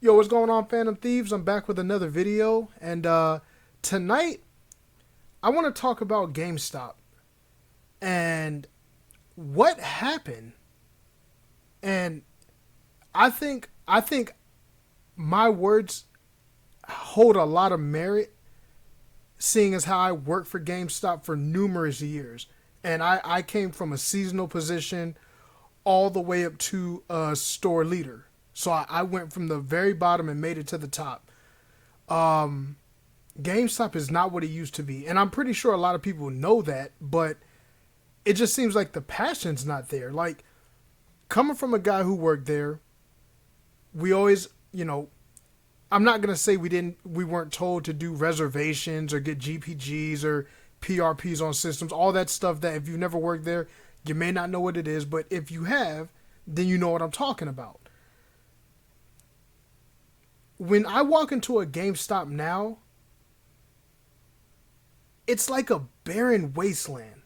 Yo, what's going on, Phantom Thieves? I'm back with another video, and tonight I want to talk about GameStop and what happened. And I think my words hold a lot of merit, seeing as how I worked for GameStop for numerous years, and I came from a seasonal position all the way up to a store leader. So I went from the very bottom and made it to the top. GameStop is not what it used to be. And I'm pretty sure a lot of people know that, but it just seems like the passion's not there. Like, coming from a guy who worked there, we always, I'm not going to say we weren't told to do reservations or get GPGs or PRPs on systems, all that stuff that if you've never worked there, you may not know what it is, but if you have, then you know what I'm talking about. When I walk into a GameStop now, it's like a barren wasteland.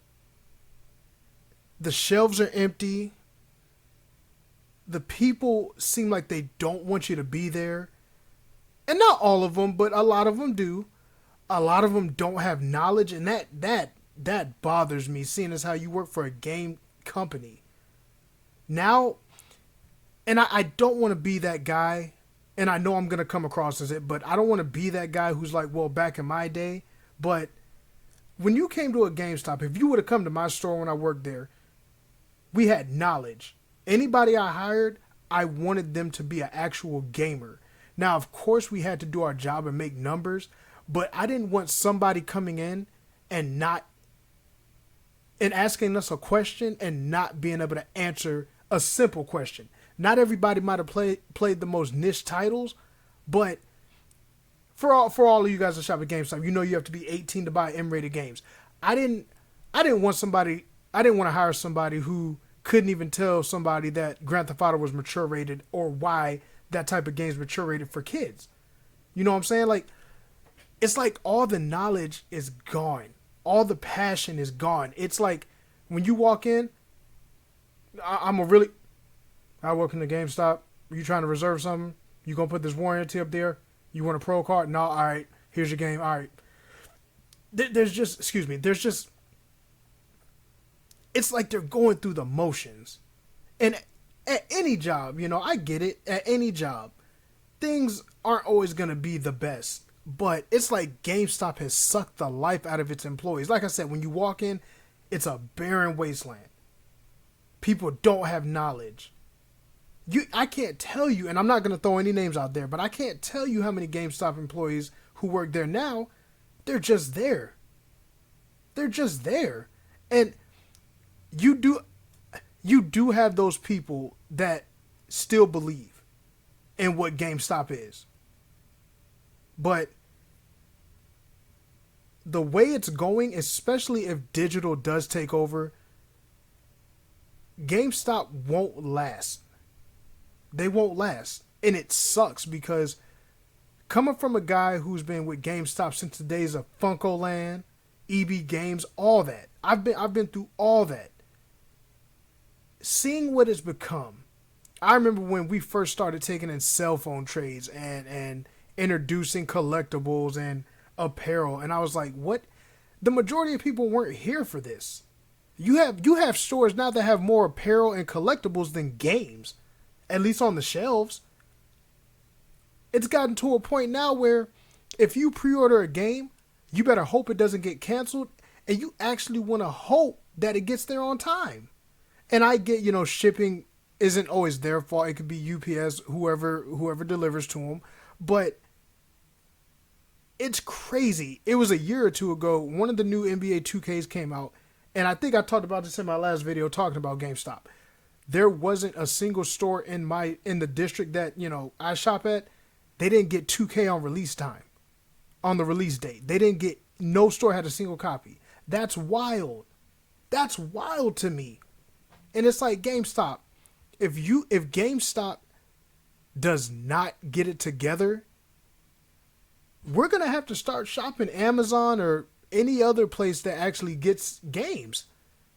The shelves are empty. The people seem like they don't want you to be there. And not all of them, but a lot of them do. A lot of them don't have knowledge, and that bothers me, seeing as how you work for a game company. Now, and I don't want to be that guy, and I know I'm going to come across as it, but I don't want to be that guy who's like, well, back in my day. But when you came to a GameStop, if you would have come to my store when I worked there, we had knowledge. Anybody I hired, I wanted them to be an actual gamer. Now, of course, we had to do our job and make numbers, but I didn't want somebody coming in and asking us a question and not being able to answer a simple question. Not everybody might have played the most niche titles, but for all of you guys that shop at GameStop, you know you have to be 18 to buy M-rated games. I didn't want to hire somebody who couldn't even tell somebody that Grand Theft Auto was mature rated or why that type of game is mature rated for kids. You know what I'm saying? Like, it's like all the knowledge is gone. All the passion is gone. It's like when you walk in, I work in the GameStop. You trying to reserve something? You gonna put this warranty up there? You want a pro card? No, all right. Here's your game. All right. There's just, it's like they're going through the motions. And at any job, I get it. At any job, things aren't always gonna be the best. But it's like GameStop has sucked the life out of its employees. Like I said, when you walk in, it's a barren wasteland. People don't have knowledge. I can't tell you, and I'm not going to throw any names out there, but I can't tell you how many GameStop employees who work there now, they're just there. They're just there. And you do have those people that still believe in what GameStop is. But the way it's going, especially if digital does take over, GameStop won't last. They won't last. And it sucks because coming from a guy who's been with GameStop since the days of FuncoLand, EB Games, all that. I've been through all that. Seeing what it's become. I remember when we first started taking in cell phone trades and introducing collectibles and apparel, and I was like, what? The majority of people weren't here for this. You have stores now that have more apparel and collectibles than games, at least on the shelves. It's gotten to a point now where if you pre-order a game, you better hope it doesn't get canceled, and you actually want to hope that it gets there on time. And I get, shipping isn't always their fault. It could be UPS, whoever delivers to them, but it's crazy. It was a year or two ago, one of the new NBA 2Ks came out, and I think I talked about this in my last video talking about GameStop. There wasn't a single store in the district that, I shop at. They didn't get 2K on release time, on the release date. No store had a single copy. That's wild. That's wild to me. And it's like GameStop. If GameStop does not get it together, we're going to have to start shopping Amazon or any other place that actually gets games.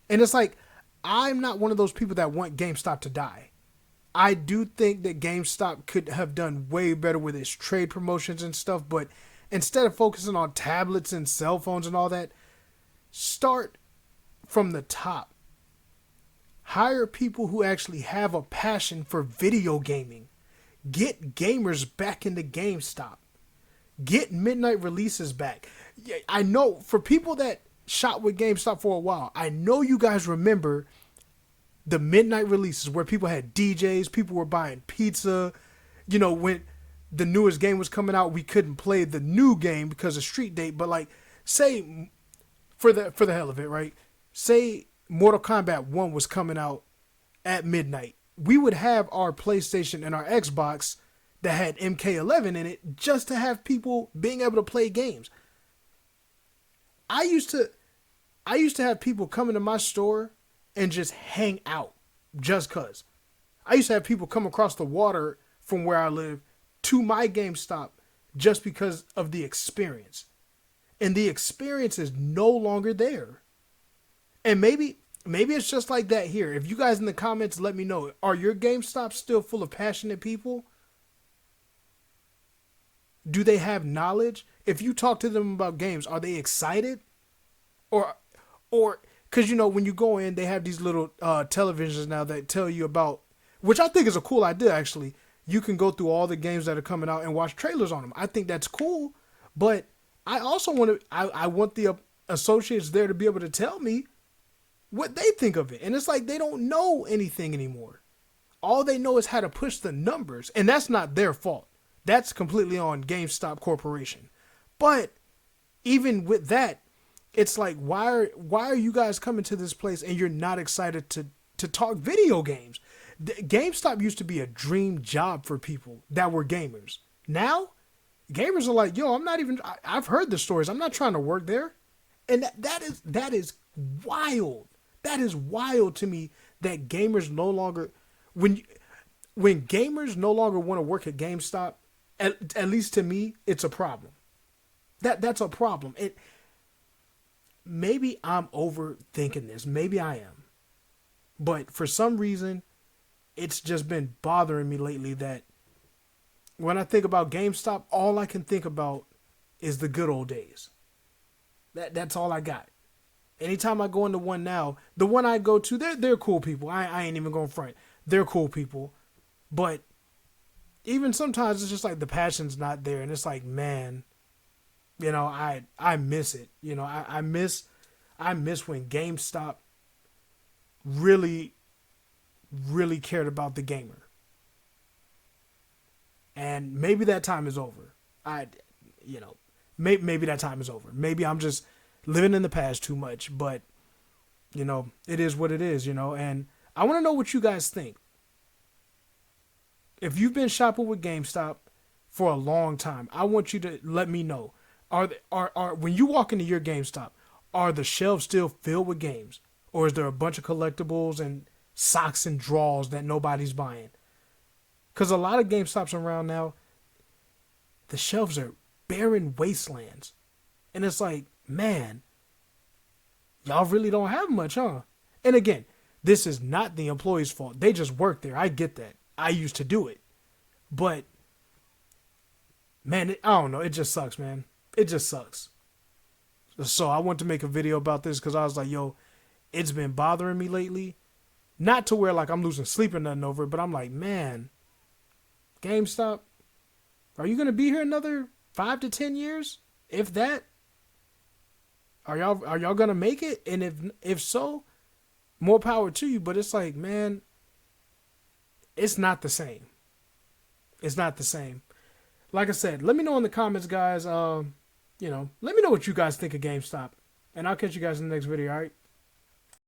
And it's like, I'm not one of those people that want GameStop to die. I do think that GameStop could have done way better with its trade promotions and stuff, but instead of focusing on tablets and cell phones and all that, start from the top. Hire people who actually have a passion for video gaming. Get gamers back into GameStop. Get midnight releases back. I know for people that shop with GameStop for a while, I know you guys remember the midnight releases where people had DJs, people were buying pizza. You know, when the newest game was coming out, we couldn't play the new game because of street date. But like, say for the hell of it, right? Say Mortal Kombat 1 was coming out at midnight. We would have our PlayStation and our Xbox that had MK11 in it just to have people being able to play games. I used to have people come into my store and just hang out just cuz. I used to have people come across the water from where I live to my GameStop just because of the experience. And the experience is no longer there. And maybe it's just like that here. If you guys in the comments let me know, are your GameStops still full of passionate people? Do they have knowledge? If you talk to them about games, are they excited? Or because, you know, when you go in, they have these little televisions now that tell you about, which I think is a cool idea, actually. You can go through all the games that are coming out and watch trailers on them. I think that's cool. But I also I want the associates there to be able to tell me what they think of it. And it's like they don't know anything anymore. All they know is how to push the numbers. And that's not their fault. That's completely on GameStop Corporation. But even with that, it's like, why are you guys coming to this place and you're not excited to talk video games? GameStop used to be a dream job for people that were gamers. Now, gamers are like, yo, I've heard the stories. I'm not trying to work there. And that is wild. That is wild to me that gamers no longer, when gamers no longer want to work at GameStop, at least to me, it's a problem. That's a problem. Maybe I'm overthinking this. Maybe I am. But for some reason, it's just been bothering me lately that when I think about GameStop, all I can think about is the good old days. That's all I got. Anytime I go into one now, the one I go to, they're cool people. I ain't even going front. They're cool people. But even sometimes it's just like the passion's not there. And it's like, man, you know, I miss it. You know, I miss when GameStop really, really cared about the gamer. And maybe that time is over. Maybe that time is over. Maybe I'm just living in the past too much, but you know, it is what it is, you know, and I want to know what you guys think. If you've been shopping with GameStop for a long time, I want you to let me know. Are when you walk into your GameStop, are the shelves still filled with games? Or is there a bunch of collectibles and socks and drawers that nobody's buying? Because a lot of GameStops around now, the shelves are barren wastelands. And it's like, man, y'all really don't have much, huh? And again, this is not the employee's fault. They just work there. I get that. I used to do it. But, man, I don't know. It just sucks, man. It just sucks. So I want to make a video about this because I was like, yo, it's been bothering me lately. Not to where like I'm losing sleep or nothing over it, but I'm like, man, GameStop, are you going to be here another 5 to 10 years? If that? Are y'all going to make it? And if so, more power to you. But it's like, man, it's not the same. It's not the same. Like I said, let me know in the comments, guys. Let me know what you guys think of GameStop. And I'll catch you guys in the next video, all right?